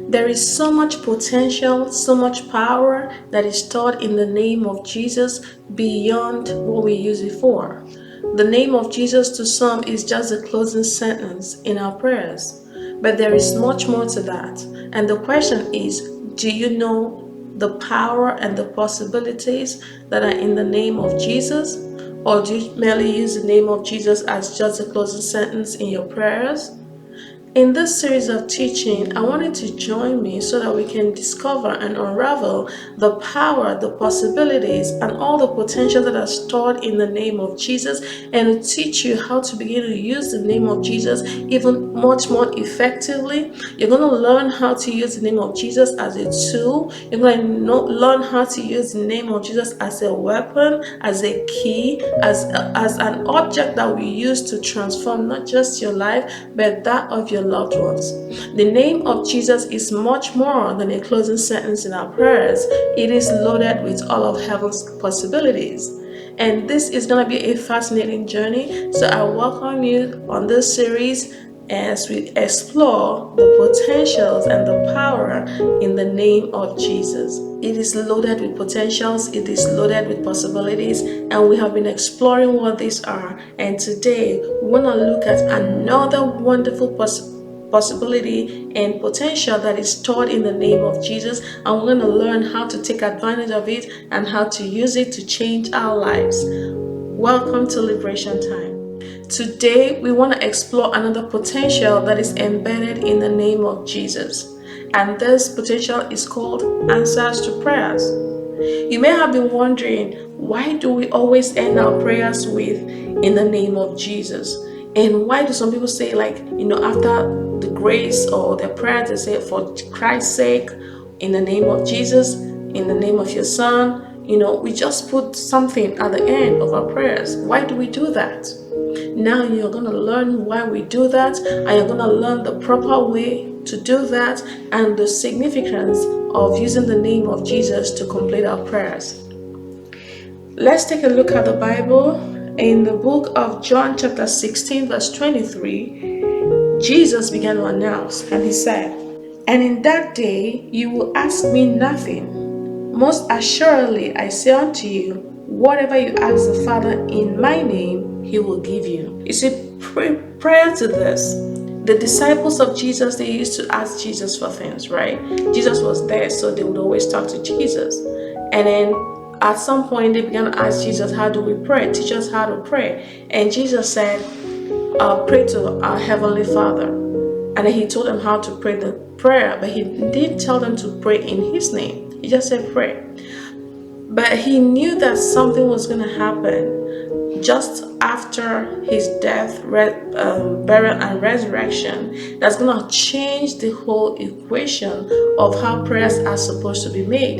There is so much potential, so much power that is stored in the name of Jesus beyond what we use it for. The name of Jesus to some is just a closing sentence in our prayers, but there is much more to that. And the question is, do you know the power and the possibilities that are in the name of Jesus? Or do you merely use the name of Jesus as just a closing sentence in your prayers? In this series of teaching, I wanted to join me so that we can discover and unravel the power, the possibilities, and all the potential that are stored in the name of Jesus, and to teach you how to begin to use the name of Jesus even much more effectively. You're going to learn how to use the name of Jesus as a tool. You're going to learn how to use the name of Jesus as a weapon, as a key, as an object that we use to transform not just your life, but that of your loved ones. The name of Jesus is much more than a closing sentence in our prayers. It is loaded with all of heaven's possibilities. And this is going to be a fascinating journey. So I welcome you on this series as we explore the potentials and the power in the name of Jesus. It is loaded with potentials, it is loaded with possibilities, and we have been exploring what these are. And today we want to look at another wonderful possibility and potential that is stored in the name of Jesus, and we're going to learn how to take advantage of it and how to use it to change our lives. Welcome to Liberation Time. Today we want to explore another potential that is embedded in the name of Jesus, and this potential is called answers to prayers. You may have been wondering, why do we always end our prayers with in the name of Jesus? And why do some people say, after the grace or their prayer, they say, for Christ's sake, in the name of Jesus, in the name of your Son? We just put something at the end of our prayers. Why do we do that? Now you're going to learn why we do that, and you're going to learn the proper way to do that and the significance of using the name of Jesus to complete our prayers. Let's take a look at the Bible. In the book of John chapter 16 verse 23, Jesus began to announce, and he said, "And in that day you will ask me nothing. Most assuredly I say unto you, whatever you ask the Father in my name, he will give you." You see, prior to this, the disciples of Jesus, they used to ask Jesus for things, right? Jesus was there, so they would always talk to Jesus. And then at some point, they began to ask Jesus, how do we pray? Teach us how to pray. And Jesus said, pray to our Heavenly Father. And then he told them how to pray the prayer, but he didn't tell them to pray in his name. He just said pray. But he knew that something was going to happen just after his death, burial, and resurrection, that's going to change the whole equation of how prayers are supposed to be made.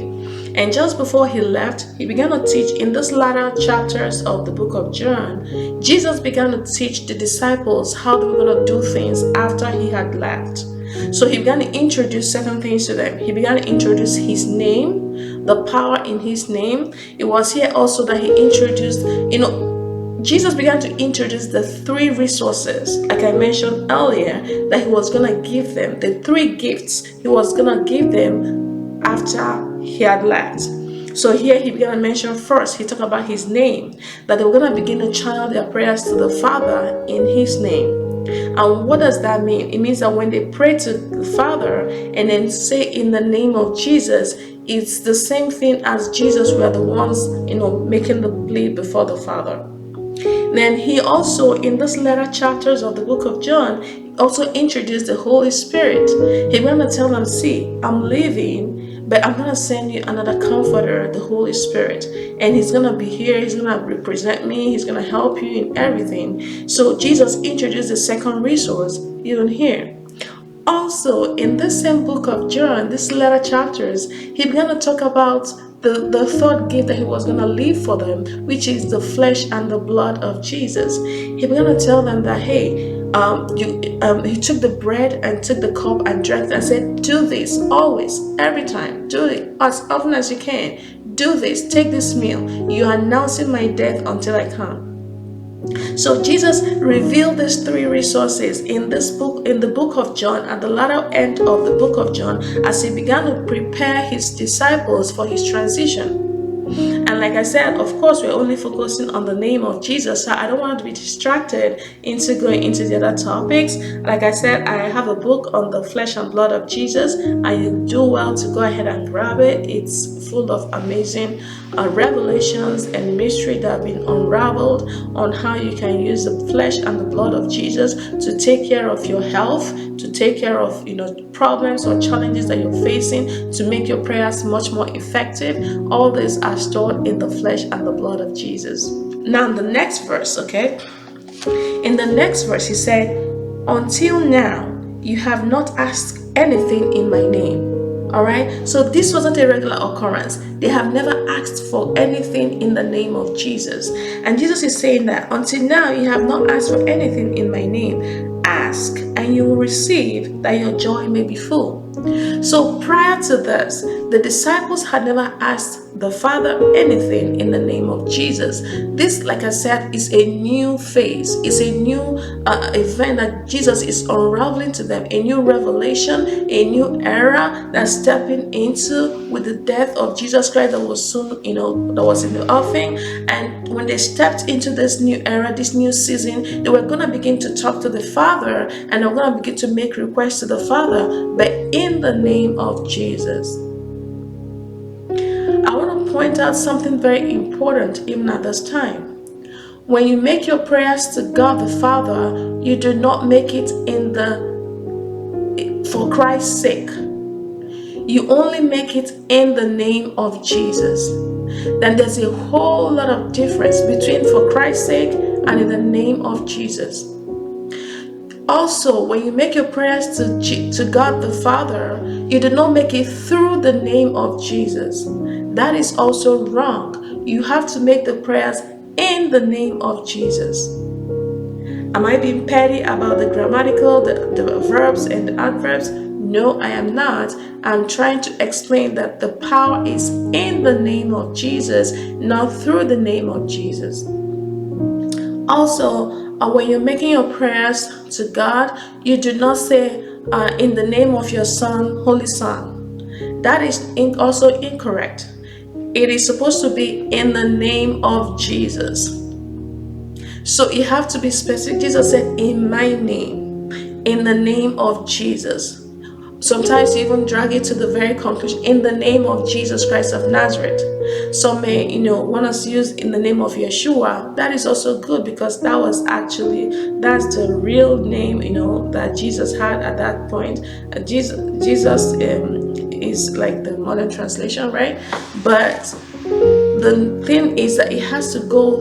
And just before he left, he began to teach in these latter chapters of the book of John. Jesus began to teach the disciples how they were going to do things after he had left. So he began to introduce certain things to them. He began to introduce his name, the power in his name. It was here also that he introduced, Jesus began to introduce the three resources, like I mentioned earlier, that he was going to give them, the three gifts he was going to give them after he had left. So here he began to mention first, he talked about his name, that they were going to begin to channel their prayers to the Father in his name. And what does that mean? It means that when they pray to the Father and then say in the name of Jesus, it's the same thing as Jesus were the ones, making the plea before the Father. Then he also, in these latter chapters of the book of John, also introduced the Holy Spirit. He went to tell them, see, I'm leaving, but I'm going to send you another comforter, the Holy Spirit. And he's going to be here. He's going to represent me. He's going to help you in everything. So Jesus introduced the second resource even here. Also, in this same book of John, these latter chapters, he began to talk about the third gift that he was going to leave for them, which is the flesh and the blood of Jesus. He began to tell them that, hey, he took the bread and took the cup and drank and said, do this always, every time, do it as often as you can. Do this, take this meal. You are announcing my death until I come. So Jesus revealed these three resources in this book, in the book of John, at the latter end of the book of John, as he began to prepare his disciples for his transition. And like I said, of course, we're only focusing on the name of Jesus, so I don't want to be distracted into going into the other topics. Like I said, I have a book on the flesh and blood of Jesus, and you do well to go ahead and grab it. It's full of amazing revelations and mystery that have been unraveled on how you can use the flesh and the blood of Jesus to take care of your health, to take care of problems or challenges that you're facing, to make your prayers much more effective. All these are stored in the flesh and the blood of Jesus. Now, in the next verse, okay? In the next verse, he said, "Until now, you have not asked anything in my name." All right, so this wasn't a regular occurrence. They have never asked for anything in the name of Jesus. And Jesus is saying that until now, you have not asked for anything in my name. Ask and you will receive, that your joy may be full. So prior to this, the disciples had never asked the Father anything in the name of Jesus. This, like I said, is a new phase. It's a new event that Jesus is unraveling to them, a new revelation, a new era that's stepping into with the death of Jesus Christ that was soon, that was in the offing. And when they stepped into this new era, this new season, they were going to begin to talk to the Father, and they're going to begin to make requests to the Father, but in the name of Jesus. I want to point out something very important even at this time. When you make your prayers to God the Father, you do not make it for Christ's sake. You only make it in the name of Jesus. Then there's a whole lot of difference between for Christ's sake and in the name of Jesus. Also, when you make your prayers to God the Father, you do not make it through the name of Jesus. That is also wrong. You have to make the prayers in the name of Jesus. Am I being petty about the grammatical, the verbs and the adverbs? No, I am not. I'm trying to explain that the power is in the name of Jesus, not through the name of Jesus. Also, when you're making your prayers to God, you do not say, in the name of your Son, Holy Son. That is also incorrect. It is supposed to be in the name of Jesus. So you have to be specific. Jesus said, in my name, in the name of Jesus. Sometimes you even drag it to the very conclusion, in the name of Jesus Christ of Nazareth. Some may, want us to use in the name of Yeshua. That is also good, because that's the real name, that Jesus had at that point. Jesus is like the modern translation, right? But the thing is that it has to go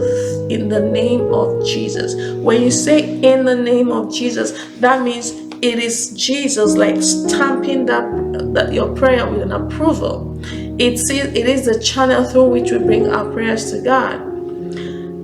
in the name of Jesus. When you say in the name of Jesus, that means it is Jesus, like stamping that your prayer with an approval. It is the channel through which we bring our prayers to God.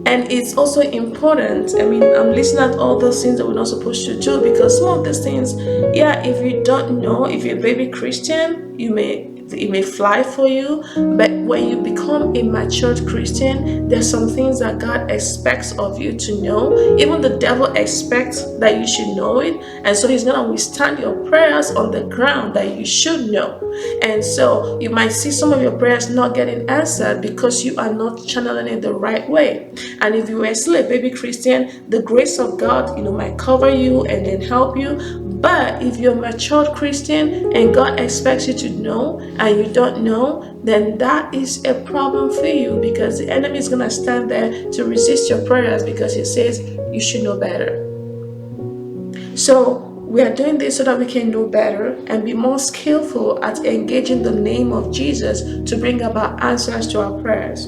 And it's also important, I'm listing out all those things that we're not supposed to do, because some of these things, if you don't know, if you're a baby Christian, it may fly for you. But when you become a matured Christian, there's some things that God expects of you to know. Even the devil expects that you should know it, and so he's gonna withstand your prayers on the ground that you should know. And so you might see some of your prayers not getting answered because you are not channeling it the right way. And if you were still a baby Christian, the grace of God might cover you and then help you. But if you're a matured Christian and God expects you to know and you don't know, then that is a problem for you, because the enemy is going to stand there to resist your prayers because he says you should know better. So we are doing this so that we can know better and be more skillful at engaging the name of Jesus to bring about answers to our prayers.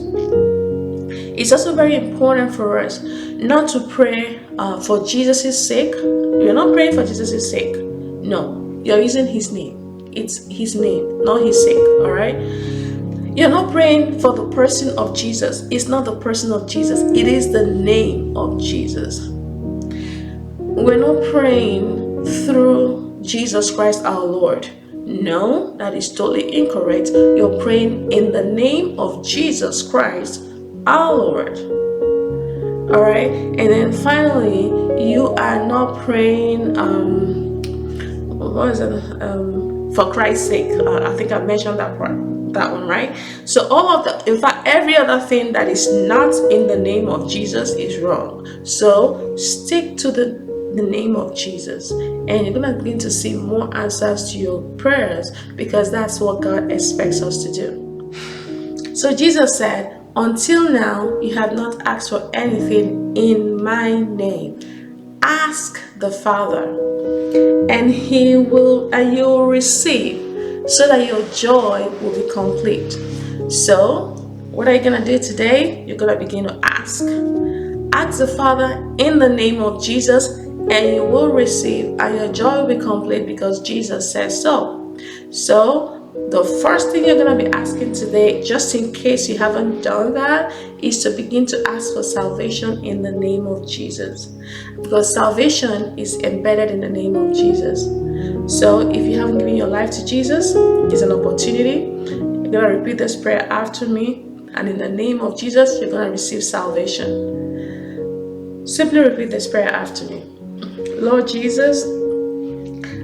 It's also very important for us not to pray for Jesus' sake. You're not praying for Jesus' sake. No, you're using his name. It's his name, not his sake, all right? You're not praying for the person of Jesus. It's not the person of Jesus. It is the name of Jesus. We're not praying through Jesus Christ our Lord. No, that is totally incorrect. You're praying in the name of Jesus Christ our Lord. All right, and then finally, you are not praying. What is it? For Christ's sake. I think I mentioned that part, that one, right? So all of the, in fact, every other thing that is not in the name of Jesus is wrong. So stick to the name of Jesus, and you're gonna begin to see more answers to your prayers, because that's what God expects us to do. So Jesus said, "Until now, you have not asked for anything in my name. Ask the Father, and you will receive, so that your joy will be complete." So, what are you gonna do today? You're gonna begin to ask. Ask the Father in the name of Jesus, and you will receive, and your joy will be complete, because Jesus says so. So, the first thing you're going to be asking today, just in case you haven't done that, is to begin to ask for salvation in the name of Jesus, because salvation is embedded in the name of Jesus. So if you haven't given your life to Jesus, it's an opportunity. You're going to repeat this prayer after me, and in the name of Jesus, you're going to receive salvation. Simply repeat this prayer after me. Lord Jesus,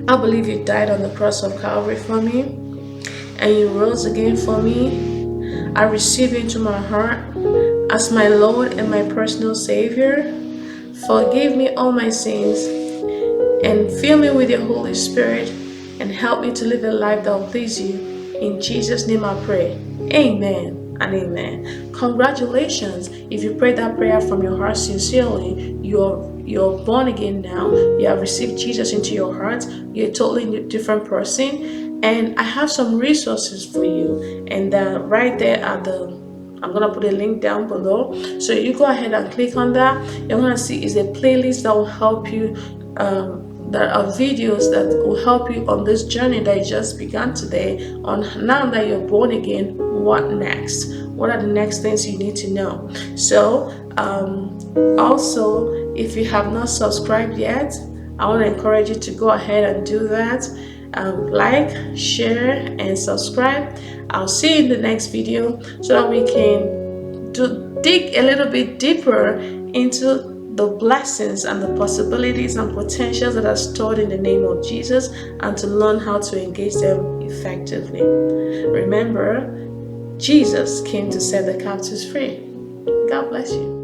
I believe you died on the cross of Calvary for me, and you rose again for me. I receive you into my heart as my Lord and my personal Savior. Forgive me all my sins, and fill me with your Holy Spirit, and help me to live a life that will please you. In Jesus' name I pray. Amen and amen. Congratulations. If you prayed that prayer from your heart sincerely, you're born again now. You have received Jesus into your heart. You're a totally different person. And I have some resources for you. And right there at I'm gonna put a link down below. So you go ahead and click on that. You're gonna see is a playlist that will help you. There are videos that will help you on this journey that you just began today, on now that you're born again, what next? What are the next things you need to know? So also, if you have not subscribed yet, I want to encourage you to go ahead and do that. Like, share, and subscribe. I'll see you in the next video, so that we can dig a little bit deeper into the blessings and the possibilities and potentials that are stored in the name of Jesus, and to learn how to engage them effectively. Remember, Jesus came to set the captives free. God bless you.